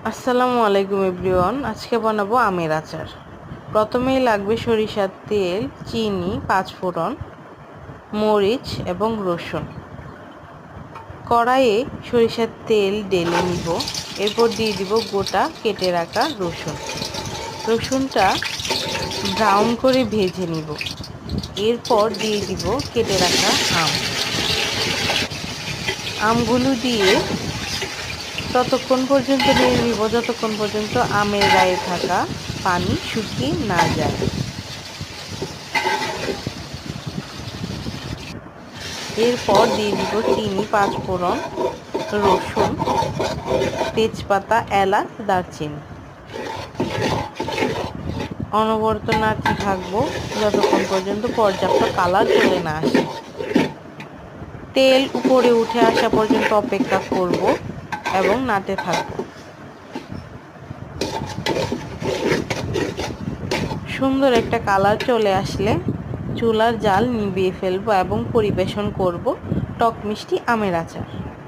আসসালামু আলাইকুম এভরিওয়ান। আজকে বানাবো আমের আচার। প্রথমেই লাগবে সরিষার তেল, চিনি, পাঁচফোড়ন, মরিচ এবং রসুন। কড়াইয়ে সরিষার তেল ঢেলে নিব। এরপর দিয়ে দিব গোটা কেটে রাখা রসুন। রসুনটা ব্রাউন করে ভেজে নিব। এরপর দিয়ে দিব কেটে রাখা আমগুলো দিয়ে ততক্ষণ পর্যন্ত নেড়ে নিব যতক্ষণ পর্যন্ত আমের গায়ে থাকা পানি শুকিয়ে না যায়। এরপর দিয়ে দিব চিনি, পাঁচফোড়ন, রসুন, তেজপাতা, এলাচ, দারচিনি। অনবরত নাড়তে থাকবো যতক্ষণ পর্যন্ত পর্যাপ্ত কালার চলে না আসে। তেল উপরে উঠে আসা পর্যন্ত অপেক্ষা করব এবং নাড়তে থাকবো। সুন্দর একটা কালার চলে আসলে চুলার জাল নিভিয়ে ফেলবো এবং পরিবেশন করব টক মিষ্টি আমের আচার।